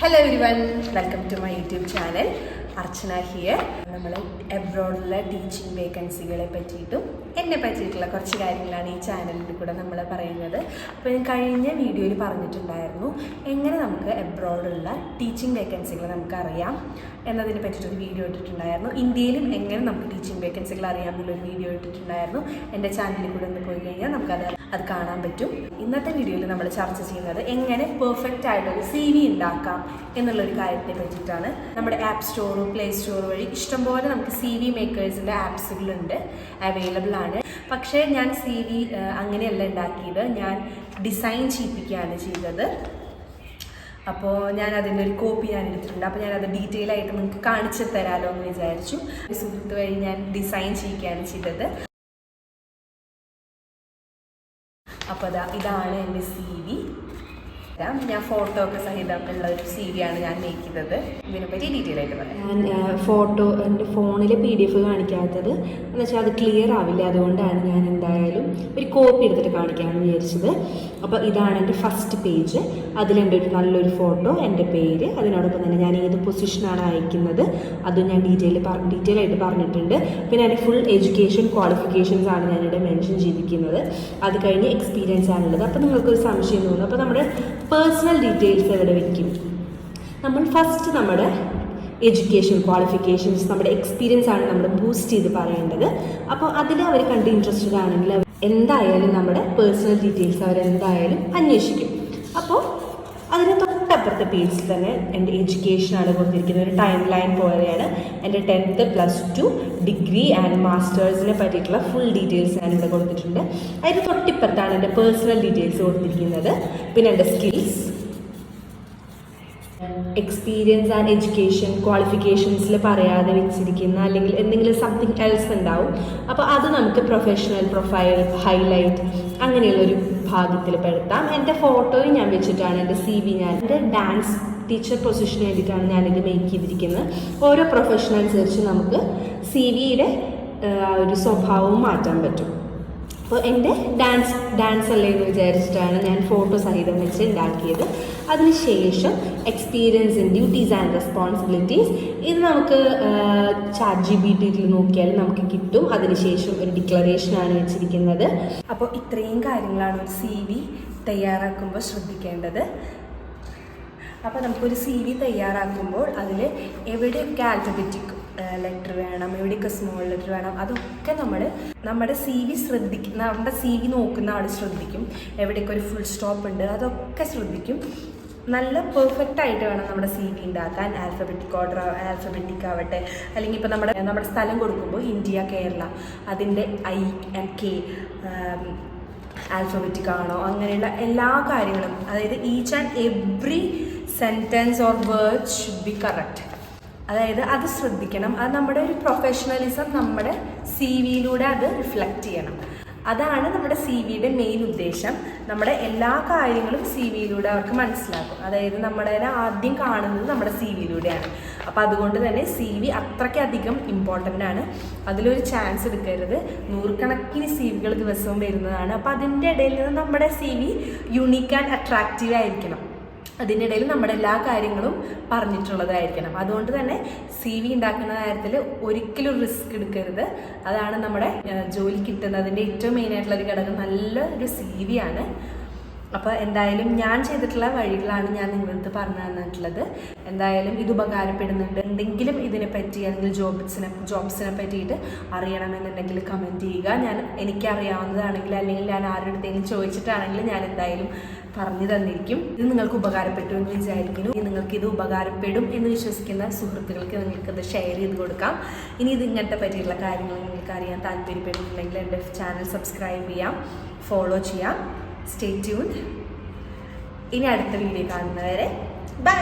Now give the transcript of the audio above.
Hello everyone, welcome to my YouTube channel. Archana here. നമ്മൾ എബ്രോഡിലെ teaching വേക്കൻസികളെ പറ്റിയിട്ടും എന്നെ പറ്റിയിട്ടുള്ള കുറച്ച് കാര്യങ്ങളാണ് ഈ ചാനലിൽ കൂടെ നമ്മൾ പറയുന്നത്. അപ്പോൾ ഞാൻ കഴിഞ്ഞ വീഡിയോയിൽ പറഞ്ഞിട്ടുണ്ടായിരുന്നു എങ്ങനെ നമുക്ക് എബ്രോഡിലുള്ള ടീച്ചിങ് വേക്കൻസികൾ നമുക്കറിയാം എന്നതിനെ പറ്റിയിട്ടൊരു വീഡിയോ ഇട്ടിട്ടുണ്ടായിരുന്നു. ഇന്ത്യയിലും എങ്ങനെ നമുക്ക് ടീച്ചിങ് വേക്കൻസികൾ അറിയാം എന്നുള്ളൊരു വീഡിയോ ഇട്ടിട്ടുണ്ടായിരുന്നു. എൻ്റെ ചാനലിൽ കൂടെ ഒന്ന് പോയി കഴിഞ്ഞാൽ നമുക്കത് കാണാൻ പറ്റും. ഇന്നത്തെ വീഡിയോയിൽ നമ്മൾ ചർച്ച ചെയ്യുന്നത് എങ്ങനെ പെർഫെക്റ്റ് ആയിട്ടൊരു CV ഉണ്ടാക്കാം എന്നുള്ളൊരു കാര്യത്തെ പറ്റിയിട്ടാണ്. നമ്മുടെ ആപ്പ് സ്റ്റോറും പ്ലേ സ്റ്റോർ വഴി ഇഷ്ടംപോലെ നമുക്ക് CV മേക്കേഴ്സിൻ്റെ ആപ്സുകളുണ്ട്, അവൈലബിൾ ആണ്. പക്ഷേ ഞാൻ CV അങ്ങനെയല്ല ഉണ്ടാക്കിയത്, ഞാൻ ഡിസൈൻ ചെയ്യിപ്പിക്കുകയാണ് ചെയ്തത്. അപ്പോൾ ഞാൻ അതിൻ്റെ ഒരു കോപ്പി ഞാൻ എടുത്തിട്ടുണ്ട്. അപ്പോൾ ഞാനത് ഡീറ്റെയിൽ ആയിട്ട് നിങ്ങൾക്ക് കാണിച്ചു തരാമല്ലോ എന്ന് വിചാരിച്ചു. സുഹൃത്ത് വഴി ഞാൻ ഡിസൈൻ ചെയ്യിക്കുകയാണ് ചെയ്തത്. അപ്പോൾ ഇതാണ് എൻ്റെ CV. ഞാൻ ഫോട്ടോ ഒക്കെ സഹിതമുള്ള ഒരു CV ആണ് ഞാൻ മേക്ക് ചെയ്തത്. ഇതിനെപ്പറ്റി ഡീറ്റെയിൽ ആയിട്ട് പറയാം. ഞാൻ ഫോട്ടോ എൻ്റെ ഫോണിൽ PDF കാണിക്കാത്തത് എന്ന് വെച്ചാൽ അത് ക്ലിയർ ആവില്ല, അതുകൊണ്ടാണ് ഞാൻ എന്തായാലും ഒരു കോപ്പി എടുത്തിട്ട് കാണിക്കാമെന്ന് വിചാരിച്ചത്. അപ്പോൾ ഇതാണ് എൻ്റെ ഫസ്റ്റ് പേജ്. അതിലെൻ്റെ ഒരു നല്ലൊരു ഫോട്ടോ, എൻ്റെ പേര്, അതിനോടൊപ്പം തന്നെ ഞാൻ ഏത് പൊസിഷനാണ് അയക്കുന്നത് അതും ഞാൻ ഡീറ്റെയിൽ ആയിട്ട് പറഞ്ഞിട്ടുണ്ട്. പിന്നെ എൻ്റെ ഫുൾ എഡ്യൂക്കേഷൻ ക്വാളിഫിക്കേഷൻസ് ആണ് ഞാനിവിടെ മെൻഷൻ ചെയ്തിരിക്കുന്നത്. അത് കഴിഞ്ഞ് എക്സ്പീരിയൻസ് ആണുള്ളത്. അപ്പോൾ നിങ്ങൾക്കൊരു സംശയം തോന്നും, അപ്പോൾ നമ്മുടെ പേഴ്സണൽ ഡീറ്റെയിൽസ് എവിടെ വയ്ക്കും? നമ്മൾ ഫസ്റ്റ് നമ്മുടെ എഡ്യൂക്കേഷൻ ക്വാളിഫിക്കേഷൻസ്, നമ്മുടെ എക്സ്പീരിയൻസ് ആണ് നമ്മൾ ബൂസ്റ്റ് ചെയ്ത് പറയേണ്ടത്. അപ്പോൾ അതിൽ അവർ കണ്ട് ഇൻട്രസ്റ്റഡ് ആണെങ്കിൽ എന്തായാലും നമ്മുടെ പേഴ്സണൽ ഡീറ്റെയിൽസ് അവരെന്തായാലും അന്വേഷിക്കും. അപ്പോൾ അതിന് തൊട്ടപ്പുറത്തെ പേജിൽ തന്നെ എൻ്റെ എഡ്യൂക്കേഷനാണ് കൊടുത്തിരിക്കുന്നത്. ഒരു ടൈം ലൈൻ പോലെയാണ്. എൻ്റെ 10th +2 ഡിഗ്രി ആൻഡ് മാസ്റ്റേഴ്സിനെ പറ്റിയിട്ടുള്ള ഫുൾ ഡീറ്റെയിൽസ് ഞാനിവിടെ കൊടുത്തിട്ടുണ്ട്. അതിന് തൊട്ടിപ്പുറത്താണ് എൻ്റെ പേഴ്സണൽ ഡീറ്റെയിൽസ് കൊടുത്തിരിക്കുന്നത്. പിന്നെ എൻ്റെ സ്കിൽസ്, എക്സ്പീരിയൻസ് ആൻഡ് എഡ്യൂക്കേഷൻ ക്വാളിഫിക്കേഷൻസിൽ പറയാതെ വെച്ചിരിക്കുന്ന അല്ലെങ്കിൽ എന്തെങ്കിലും സംതിങ് എൽസ് ഉണ്ടാവും. അപ്പോൾ അത് നമുക്ക് പ്രൊഫഷണൽ പ്രൊഫൈൽ, ഹൈലൈറ്റ് അങ്ങനെയുള്ളൊരു ഭാഗത്തിൽ പെടുത്താം. എൻ്റെ ഫോട്ടോയും ഞാൻ വെച്ചിട്ടാണ് എൻ്റെ CV എൻ്റെ ഡാൻസ് ടീച്ചർ പൊസിഷന് വേണ്ടിയിട്ടാണ് ഞാനിത് മേക്ക് ചെയ്തിരിക്കുന്നത്. ഓരോ പ്രൊഫഷൻ അനുസരിച്ച് നമുക്ക് CVയുടെ ഒരു സ്വഭാവവും മാറ്റാൻ പറ്റും. അപ്പോൾ എൻ്റെ ഡാൻസ് അല്ലേ എന്ന് വിചാരിച്ചിട്ടാണ് ഞാൻ ഫോട്ടോ സഹിതം വെച്ച് ഉണ്ടാക്കിയത്. അതിനുശേഷം experience in duties and responsibilities, ഇത് നമുക്ക് ChatGPT നോക്കിയാൽ നമുക്ക് കിട്ടും. അതിനുശേഷം ഒരു ഡിക്ലറേഷനാണ് വെച്ചിരിക്കുന്നത്. അപ്പോൾ ഇത്രയും കാര്യങ്ങളാണ് ഒരു CV തയ്യാറാക്കുമ്പോൾ ശ്രദ്ധിക്കേണ്ടത്. അപ്പോൾ നമുക്കൊരു CV തയ്യാറാക്കുമ്പോൾ അതിൽ എവിടെയൊക്കെ ആൽഫബറ്റിക് ലെറ്റർ വേണം, എവിടെയൊക്കെ സ്മോൾ ലെറ്റർ വേണം, അതൊക്കെ നമ്മുടെ CV നോക്കുന്ന ആൾ ശ്രദ്ധിക്കും. എവിടെയൊക്കെ ഒരു ഫുൾ സ്റ്റോപ്പ് ഉണ്ട് അതൊക്കെ ശ്രദ്ധിക്കും. നല്ല പെർഫെക്റ്റ് ആയിട്ട് വേണം നമ്മുടെ CV ഉണ്ടാക്കാൻ. ആൽഫബറ്റിക് ഓർഡർ, ആൽഫബറ്റിക് ആവട്ടെ, അല്ലെങ്കിൽ ഇപ്പോൾ നമ്മുടെ സ്ഥലം കൊടുക്കുമ്പോൾ ഇന്ത്യ, കേരള, അതിൻ്റെ I and K ആൽഫബറ്റിക് ആണോ, അങ്ങനെയുള്ള എല്ലാ കാര്യങ്ങളും, അതായത് each and every sentence or word should be correct. അതായത് അത് ശ്രദ്ധിക്കണം. അത് നമ്മുടെ ഒരു പ്രൊഫഷണലിസം നമ്മുടെ CVയിലൂടെ അത് റിഫ്ലക്റ്റ് ചെയ്യണം. അതാണ് നമ്മുടെ CVയുടെ മെയിൻ ഉദ്ദേശം. നമ്മുടെ എല്ലാ കാര്യങ്ങളും CVയിലൂടെ അവർക്ക് മനസ്സിലാക്കും. അതായത് നമ്മുടെ ആദ്യം കാണുന്നത് നമ്മുടെ CVയിലൂടെയാണ്. അപ്പോൾ അതുകൊണ്ട് തന്നെ CV അത്രയ്ക്കധികം ഇമ്പോർട്ടൻ്റ് ആണ്. അതിലൊരു ചാൻസ് എടുക്കരുത്. 100 കണക്കിന് CVകൾ ദിവസവും വരുന്നതാണ്. അപ്പോൾ അതിൻ്റെ ഇടയിൽ നിന്ന് നമ്മുടെ CV യുണീക്ക് ആൻഡ് അട്രാക്റ്റീവ് ആയിരിക്കണം. അതിൻ്റെ ഇടയിൽ നമ്മുടെ എല്ലാ കാര്യങ്ങളും പറഞ്ഞിട്ടുള്ളതായിരിക്കണം. അതുകൊണ്ട് തന്നെ CV ഉണ്ടാക്കുന്ന കാര്യത്തിൽ ഒരിക്കലും റിസ്ക് എടുക്കരുത്. അതാണ് നമ്മുടെ ജോലി കിട്ടുന്നതിൻ്റെ ഏറ്റവും മെയിനായിട്ടുള്ളൊരു ഘടകം. നല്ലൊരു CV ആണ്. അപ്പോൾ എന്തായാലും ഞാൻ ചെയ്തിട്ടുള്ള വഴികളാണ് ഞാൻ നിങ്ങൾക്ക് പറഞ്ഞു തന്നിട്ടുള്ളത്. എന്തായാലും ഇത് ഉപകാരപ്പെടുന്നുണ്ട്. എന്തെങ്കിലും ഇതിനെപ്പറ്റി അല്ലെങ്കിൽ ജോബ്സിനെ പറ്റിയിട്ട് അറിയണമെന്നുണ്ടെങ്കിൽ കമൻറ്റ് ചെയ്യുക. എനിക്കറിയാവുന്നതാണെങ്കിൽ അല്ലെങ്കിൽ ഞാൻ ആരുടെ അടുത്തെങ്കിലും ചോദിച്ചിട്ടാണെങ്കിൽ ഞാൻ എന്തായാലും പറഞ്ഞു തന്നിരിക്കും. ഇത് നിങ്ങൾക്ക് ഉപകാരപ്പെട്ടു എന്ന് വിചാരിക്കുന്നു. നിങ്ങൾക്കിത് ഉപകാരപ്പെടും എന്ന് വിശ്വസിക്കുന്ന സുഹൃത്തുക്കൾക്ക് നിങ്ങൾക്കത് ഷെയർ ചെയ്ത് കൊടുക്കാം. ഇനി ഇങ്ങനത്തെ പറ്റിയുള്ള കാര്യങ്ങൾ നിങ്ങൾക്ക് അറിയാൻ താല്പര്യപ്പെടുന്നുണ്ടെങ്കിൽ എൻ്റെ ചാനൽ സബ്സ്ക്രൈബ് ചെയ്യാം, ഫോളോ ചെയ്യാം. Stay tuned. ഇനി അടുത്ത വീഡിയോ കാണുന്നവരെ ബൈ.